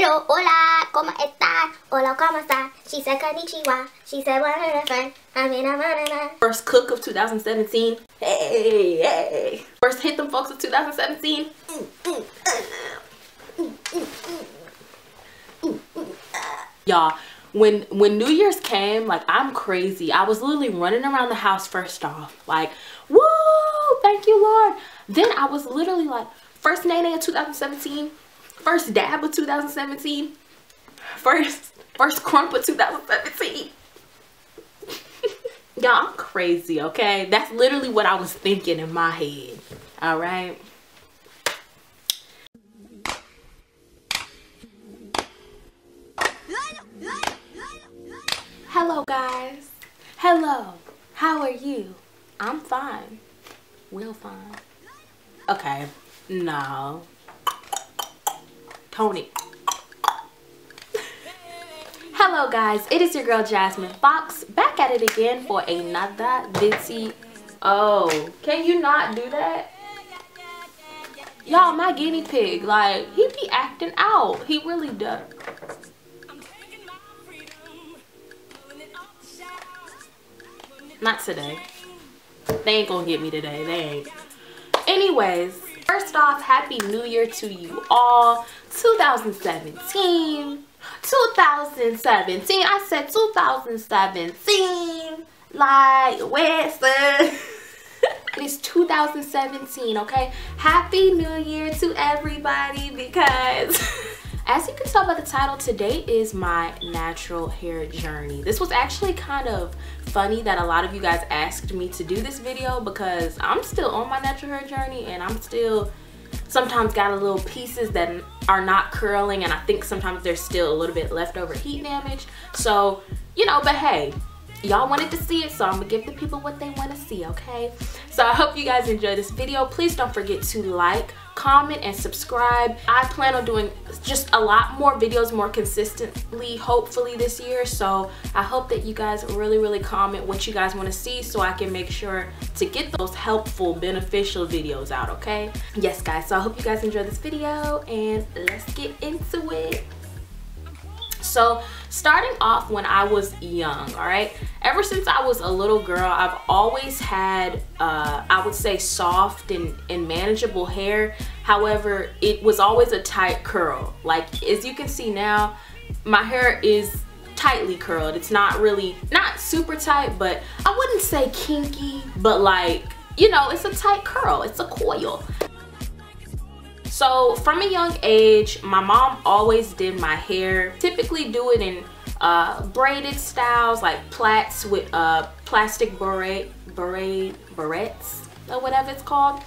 Hello, hola, ¿cómo está? Hola, ¿cómo está? She said konnichiwa. She said one of friend. First cook of 2017. Hey. First hit them folks of 2017. Y'all, when New Year's came, like, I'm crazy. I was literally running around the house first off, like, woo, thank you, Lord. Then I was literally like, first nay-nay of 2017, first dab of 2017, first crump of 2017. Y'all, I'm crazy, okay? That's literally what I was thinking in my head, all right? Hello, guys. Hello. How are you? I'm fine. Real fine. Okay. No. Tony. Hello, guys. It is your girl, Jasmin Fox, back at it again for another video. Oh, can you not do that? Y'all, my guinea pig, like, he be acting out. He really does. Not today. They ain't gonna get me today. They ain't. Anyways, first off, happy new year to you all. 2017. I said 2017. Like, where's the it's 2017, okay? Happy new year to everybody, because as you can tell by the title, today is my natural hair journey. This was actually kind of funny that a lot of you guys asked me to do this video, because I'm still on my natural hair journey, and I'm still sometimes got a little pieces that are not curling, and I think sometimes there's still a little bit leftover heat damage. So, you know, but hey, y'all wanted to see it, so I'm gonna give the people what they want to see, okay? So I hope you guys enjoy this video. Please don't forget to like, comment, and subscribe. I plan on doing just a lot more videos more consistently, hopefully, this year. So I hope that you guys really comment what you guys want to see, so I can make sure to get those helpful, beneficial videos out, okay? Yes, guys, so I hope you guys enjoy this video, and let's get into it. So starting off when I was young, all right, ever since I was a little girl, I've always had I would say soft and manageable hair. However, it was always a tight curl. Like, as you can see now, my hair is tightly curled. It's not super tight, but I wouldn't say kinky, but, like, you know, it's a tight curl, it's a coil. So from a young age, my mom always did my hair, typically do it in braided styles, like plaits with plastic barrettes or whatever it's called.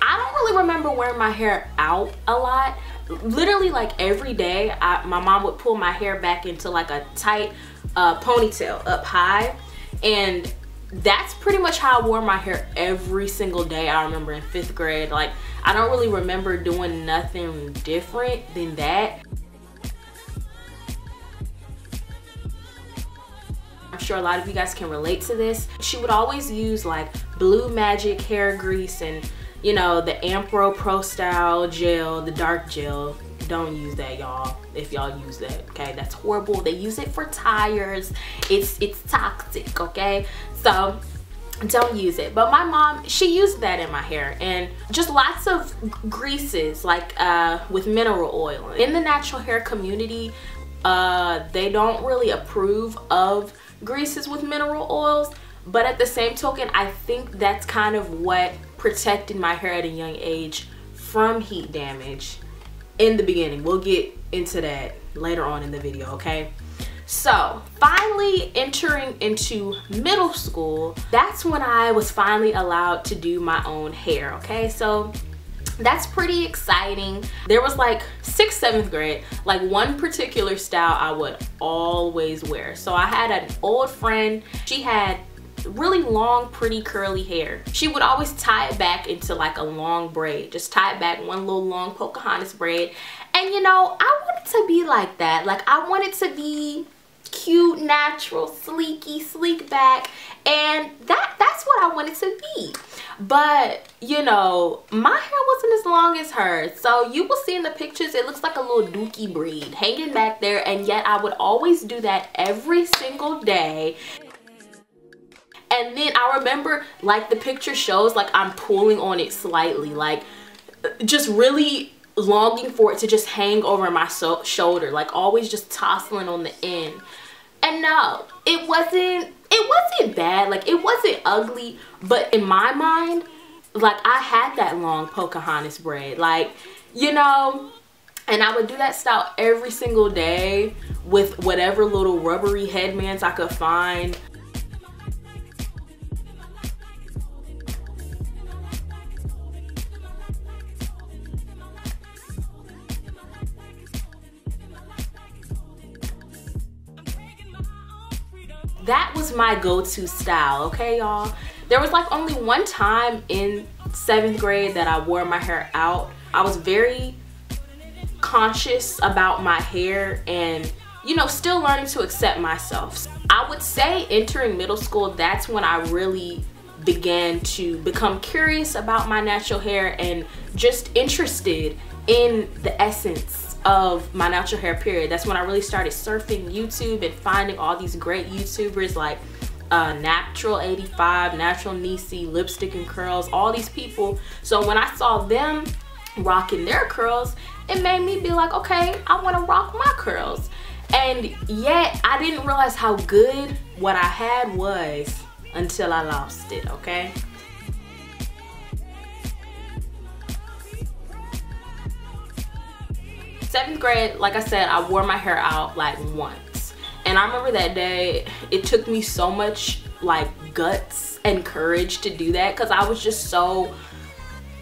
I don't really remember wearing my hair out a lot. Literally, like, every day my mom would pull my hair back into like a tight ponytail up high, and that's pretty much how I wore my hair every single day. I remember in 5th grade. Like, I don't really remember doing nothing different than that. I'm sure a lot of you guys can relate to this. She would always use like Blue Magic hair grease and, you know, the Ampro Pro Style gel, the dark gel. Don't use that, y'all. If y'all use that, okay, that's horrible. They use it for tires. It's toxic, okay? So don't use it. But my mom, she used that in my hair, and just lots of greases, like with mineral oil. In the natural hair community, they don't really approve of greases with mineral oils, but at the same token, I think that's kind of what protected my hair at a young age from heat damage in the beginning. We'll get into that later on in the video, okay? So finally entering into middle school, that's when I was finally allowed to do my own hair, okay? So that's pretty exciting. There was like 6th, 7th grade, like one particular style I would always wear. So I had an old friend, she had really long, pretty curly hair. She would always tie it back into like a long braid, just tie it back, one little long Pocahontas braid. And you know, I wanted to be like that. Like, I wanted to be cute, natural, sleek back, and that's what I wanted to be. But you know, my hair wasn't as long as hers, so you will see in the pictures it looks like a little dookie braid hanging back there, and yet I would always do that every single day. And then I remember, like the picture shows, like I'm pulling on it slightly, like just really longing for it to just hang over my shoulder, like always just tossing on the end. And no, it wasn't bad, like it wasn't ugly, but in my mind, like I had that long Pocahontas braid, like, you know, and I would do that style every single day with whatever little rubbery headbands I could find. That was my go-to style, okay, y'all? There was like only one time in 7th grade that I wore my hair out. I was very conscious about my hair and, you know, still learning to accept myself. I would say entering middle school, that's when I really began to become curious about my natural hair and just interested in the essence of my natural hair, period. That's when I really started surfing YouTube and finding all these great YouTubers like Natural 85, Natural Niecy, Lipstick and Curls, all these people. So when I saw them rocking their curls, it made me be like, okay, I want to rock my curls. And yet I didn't realize how good what I had was until I lost it, okay? Seventh grade, like I said, I wore my hair out like once. And I remember that day, it took me so much like guts and courage to do that because I was just so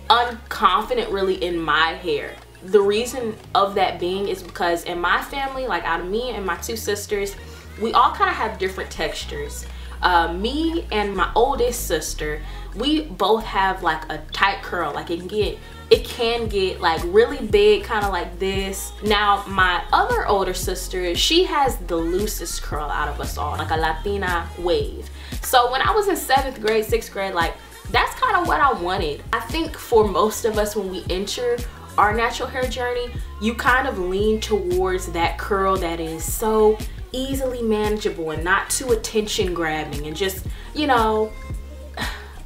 unconfident really in my hair. The reason of that being is because in my family, like out of me and my two sisters, we all kind of have different textures. Me and my oldest sister, we both have like a tight curl. Like it can get like really big, kind of like this. Now my other older sister, she has the loosest curl out of us all, like a Latina wave. So when I was in 7th grade, 6th grade, like that's kind of what I wanted. I think for most of us, when we enter our natural hair journey, you kind of lean towards that curl that is so easily manageable and not too attention grabbing and just, you know,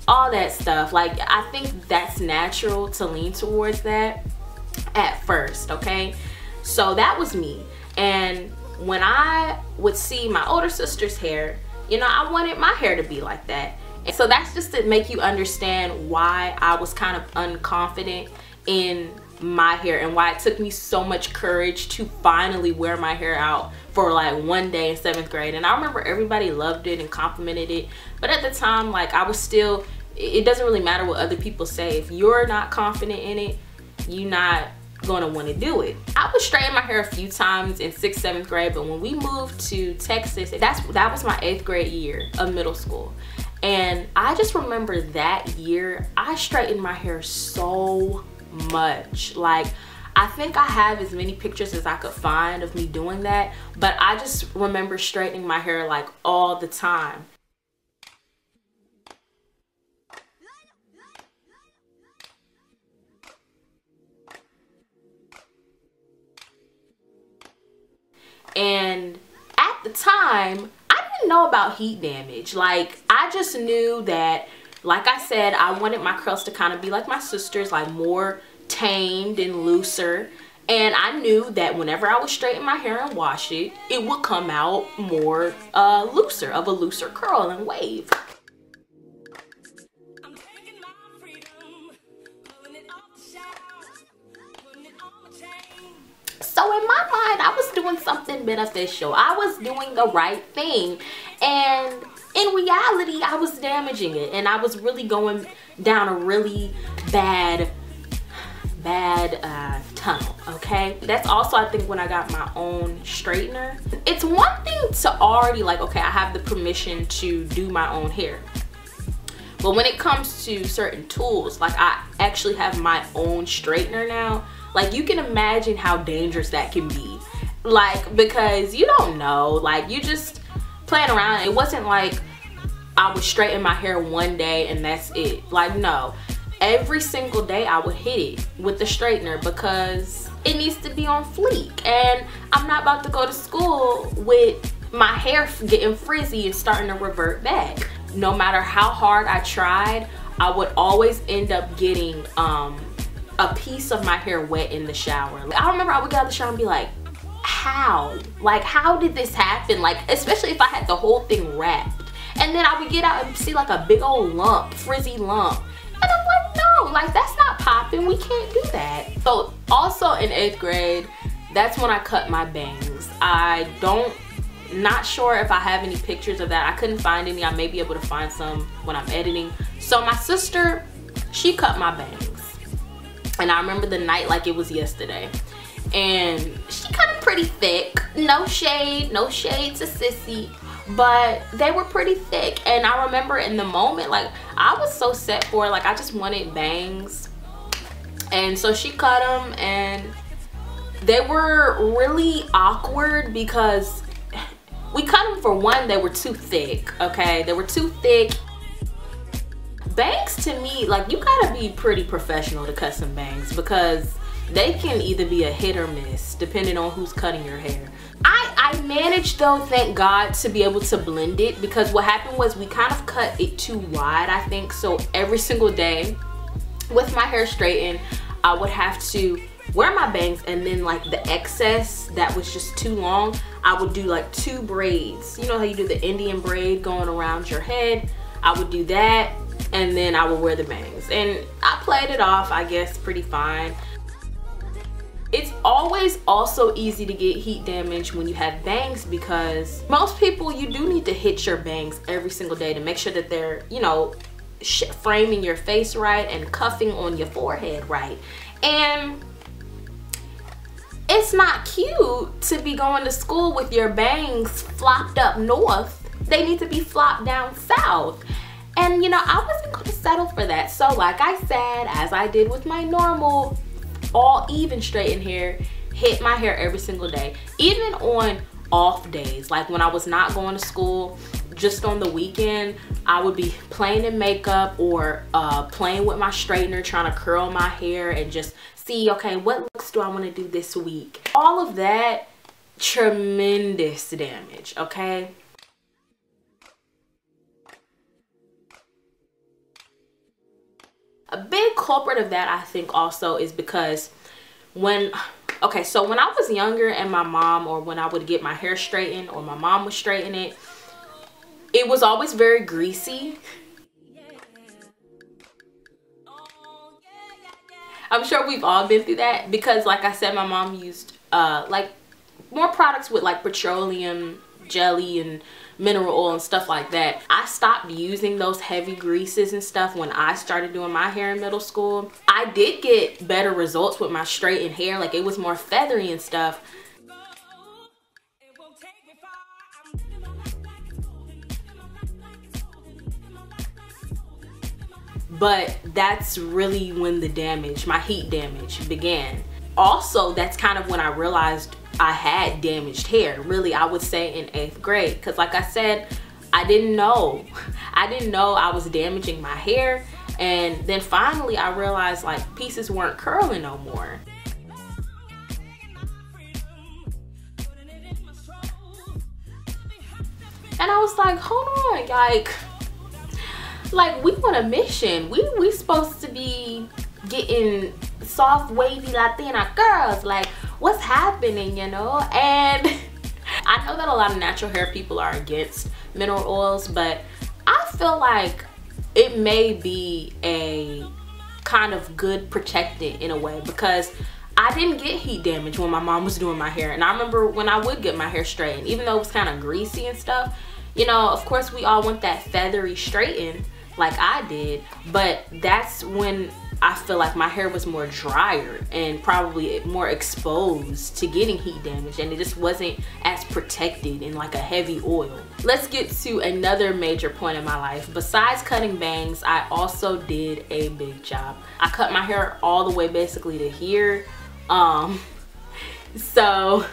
all that stuff. Like I think that's natural to lean towards that at first, okay? So that was me. And when I would see my older sister's hair, you know, I wanted my hair to be like that. And so that's just to make you understand why I was kind of unconfident in my hair and why it took me so much courage to finally wear my hair out for like one day in 7th grade. And I remember everybody loved it and complimented it, but at the time, like I was still, it doesn't really matter what other people say. If you're not confident in it, you're not gonna want to do it. I would straighten my hair a few times in 6th, 7th grade, but when we moved to Texas, that was my 8th grade year of middle school. And I just remember that year, I straightened my hair so much. Like I think I have as many pictures as I could find of me doing that, but I just remember straightening my hair like all the time. And at the time, I didn't know about heat damage. Like I just knew that, like I said, I wanted my curls to kind of be like my sister's, like more tamed and looser. And I knew that whenever I would straighten my hair and wash it, it would come out more looser, of a looser curl and wave. So in my mind, I was doing something beneficial. I was doing the right thing. And in reality, I was damaging it. And I was really going down a really bad tunnel, okay? That's also, I think, when I got my own straightener. It's one thing to already like, okay, I have the permission to do my own hair. But when it comes to certain tools, like I actually have my own straightener now, like you can imagine how dangerous that can be. like, because you don't know, like, you just playing around. It wasn't like I would straighten my hair one day and that's it. Like, no, every single day I would hit it with the straightener because it needs to be on fleek, and I'm not about to go to school with my hair getting frizzy and starting to revert back. No matter how hard I tried, I would always end up getting a piece of my hair wet in the shower. Like, I remember I would get out of the shower and be like, how? Like, how did this happen? Like, especially if I had the whole thing wrapped. And then I would get out and see like a big old lump, frizzy lump. And I'm like, no, like, that's not popping. We can't do that. So also in 8th grade, that's when I cut my bangs. Not sure if I have any pictures of that. I couldn't find any. I may be able to find some when I'm editing. So my sister, she cut my bangs. And I remember the night like it was yesterday. And she cut them pretty thick. No shade to Sissy, but they were pretty thick. And I remember in the moment, like, I was so set for it. Like, I just wanted bangs. And so she cut them, and they were really awkward because we cut them, for one, they were too thick, okay? They were too thick. Bangs, to me, like, you gotta be pretty professional to cut some bangs because they can either be a hit or miss depending on who's cutting your hair. I managed, though, thank God, to be able to blend it, because what happened was we kind of cut it too wide, I think. So every single day with my hair straightened, I would have to wear my bangs, and then like the excess that was just too long, I would do like 2 braids. You know how you do the Indian braid going around your head? I would do that, and then I would wear the bangs, and I played it off, I guess, pretty fine. It's always also easy to get heat damage when you have bangs, because most people, you do need to hit your bangs every single day to make sure that they're, you know, framing your face right and cuffing on your forehead right. And it's not cute to be going to school with your bangs flopped up north. They need to be flopped down south. And you know, I wasn't going to settle for that. So like I said, as I did with my normal all even straightened hair, hit my hair every single day. Even on off days, like when I was not going to school, just on the weekend, I would be playing in makeup or playing with my straightener, trying to curl my hair and just see, okay, what looks do I want to do this week? All of that, tremendous damage, okay? A big culprit of that, I think, also is because when I was younger and my mom, or when I would get my hair straightened or my mom would straighten it, it was always very greasy. I'm sure we've all been through that because, like I said, my mom used like more products with like petroleum jelly and mineral oil and stuff like that. I stopped using those heavy greases and stuff when I started doing my hair in middle school. I did get better results with my straightened hair, like it was more feathery and stuff. But that's really when the damage, my heat damage, began. Also, that's kind of when I realized I had damaged hair, really, I would say in 8th grade. Because like I said, I didn't know I was damaging my hair. And then finally I realized like pieces weren't curling no more. And I was like, hold on, like we on a mission. We supposed to be getting soft, wavy Latina girls. Like, what's happening, you know? And I know that a lot of natural hair people are against mineral oils, but I feel like it may be a kind of good protectant in a way, because I didn't get heat damage when my mom was doing my hair. And I remember when I would get my hair straightened, even though it was kind of greasy and stuff, you know, of course we all want that feathery straighten like I did, but that's when I feel like my hair was more drier and probably more exposed to getting heat damage, and it just wasn't as protected in like a heavy oil. Let's get to another major point in my life. Besides cutting bangs, I also did a big job. I cut my hair all the way basically to here. So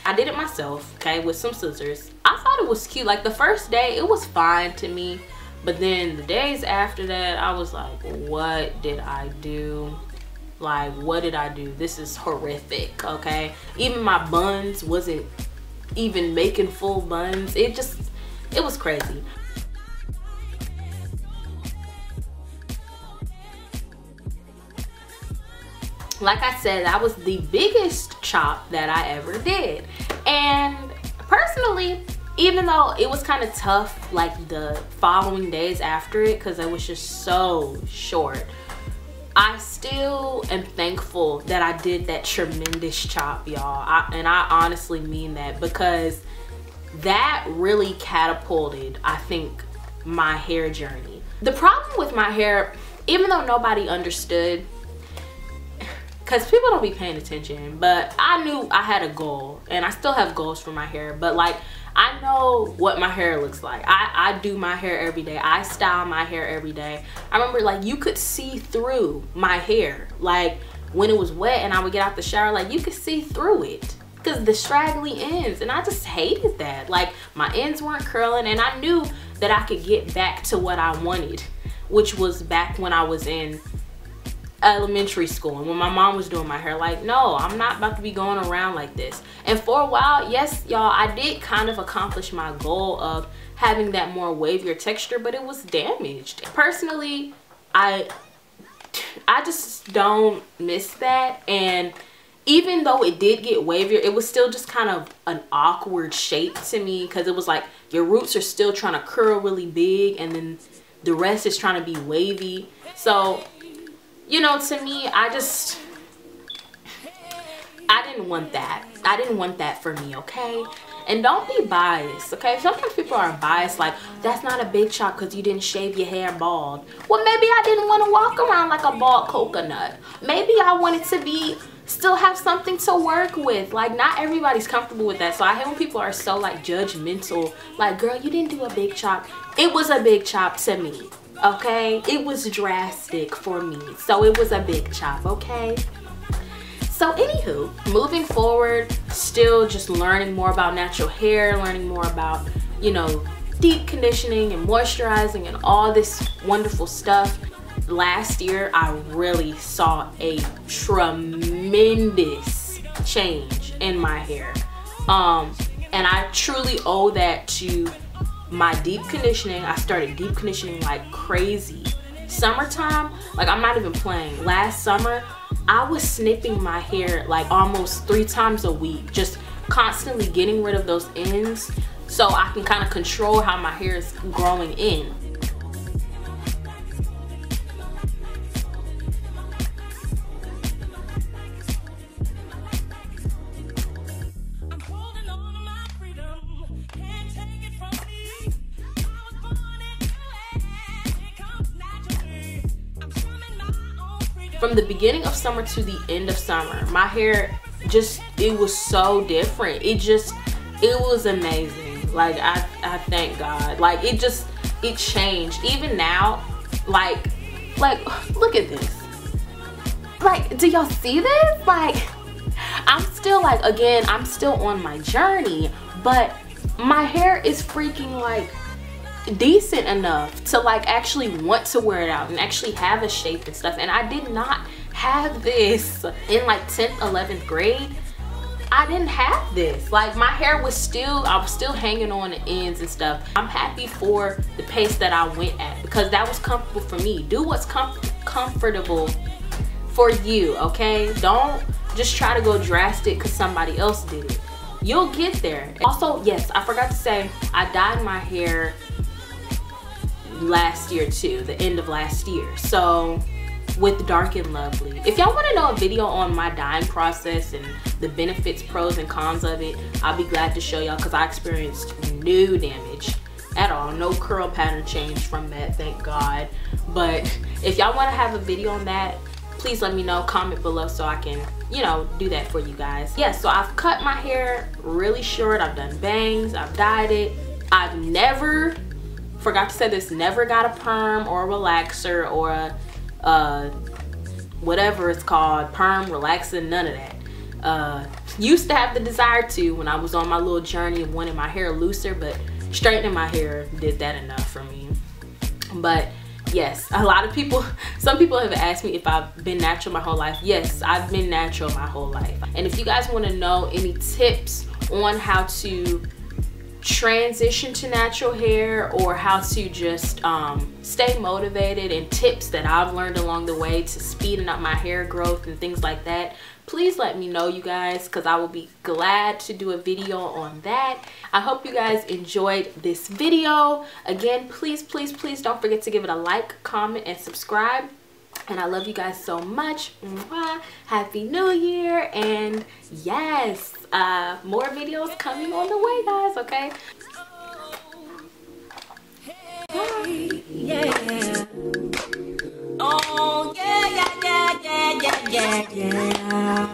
I did it myself, okay, with some scissors. I thought it was cute. Like the first day, it was fine to me. But then the days after that, I was like, what did I do? Like, what did I do? This is horrific, okay? Even my buns wasn't even making full buns. It was crazy. Like I said, that was the biggest chop that I ever did. And personally, even though it was kind of tough like the following days after it, because it was just so short, I still am thankful that I did that tremendous chop, y'all. And I honestly mean that, because that really catapulted, I think, my hair journey. The problem with my hair, even though nobody understood, because people don't be paying attention, but I knew I had a goal, and I still have goals for my hair, but like, I know what my hair looks like. I do my hair every day. I style my hair every day. I remember like you could see through my hair. Like when it was wet and I would get out the shower, like you could see through it because the straggly ends, and I just hated that. Like my ends weren't curling, and I knew that I could get back to what I wanted, which was back when I was in elementary school and when my mom was doing my hair. Like, no, I'm not about to be going around like this. And for a while, yes, y'all, I did kind of accomplish my goal of having that more wavier texture, but it was damaged. Personally, I just don't miss that. And even though it did get wavier, it was still just kind of an awkward shape to me, because it was like your roots are still trying to curl really big and then the rest is trying to be wavy. So, you know, to me, I didn't want that. I didn't want that for me, okay? And don't be biased, okay? Sometimes people are biased, like, that's not a big chop because you didn't shave your hair bald. Well, maybe I didn't want to walk around like a bald coconut. Maybe I wanted to still have something to work with. Like, not everybody's comfortable with that. So I hate when people are so, like, judgmental. Like, girl, you didn't do a big chop. It was a big chop to me. Okay, it was drastic for me, so it was a big chop, okay? So anywho, moving forward, still just learning more about natural hair, learning more about, you know, deep conditioning and moisturizing and all this wonderful stuff. Last year, I really saw a tremendous change in my hair. And I truly owe that to my deep conditioning. I started deep conditioning like crazy. Summertime, like I'm not even playing. Last summer, I was snipping my hair like almost 3 times a week, just constantly getting rid of those ends so I can kind of control how my hair is growing in. From the beginning of summer to the end of summer, my hair just, it was so different. It was amazing. Like, I thank God. Like, it changed. Even now, like, look at this. Like, do y'all see this? Like, I'm still like, again, I'm still on my journey, but my hair is freaking like decent enough to like actually want to wear it out and actually have a shape and stuff. And I did not have this in like 10th 11th grade. I didn't have this. Like, my hair was still, I was still hanging on the ends and stuff. I'm happy for the pace that I went at, because that was comfortable for me. Do what's comfortable for you, okay? Don't just try to go drastic because somebody else did it. You'll get there. Also, yes, I forgot to say, I dyed my hair last year too, the end of last year, so with Dark and Lovely. If y'all want to know a video on my dyeing process and the benefits, pros and cons of it, I'll be glad to show y'all, because I experienced no damage at all, no curl pattern change from that, thank God. But if y'all want to have a video on that, please let me know, comment below so I can, you know, do that for you guys. Yeah, so I've cut my hair really short, I've done bangs, I've dyed it. I've never, forgot to say this, never got a perm or a relaxer or a whatever it's called, perm, relaxing, none of that. used to have the desire to when I was on my little journey of wanting my hair looser, but straightening my hair did that enough for me. But yes, a lot of people, some people have asked me if I've been natural my whole life. Yes, I've been natural my whole life. And if you guys want to know any tips on how to transition to natural hair, or how to just stay motivated, and tips that I've learned along the way to speeding up my hair growth and things like that, please let me know, you guys, because I will be glad to do a video on that. I hope you guys enjoyed this video. Again, please don't forget to give it a like, comment, and subscribe. And I love you guys so much. Mwah. Happy New Year. And yes, more videos coming on the way, guys, okay? Yeah. Oh, yeah.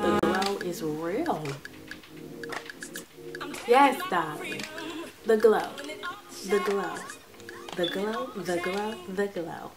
The glow is real. Yes, darling. The glow. The glow. The glow. The glow. The glow.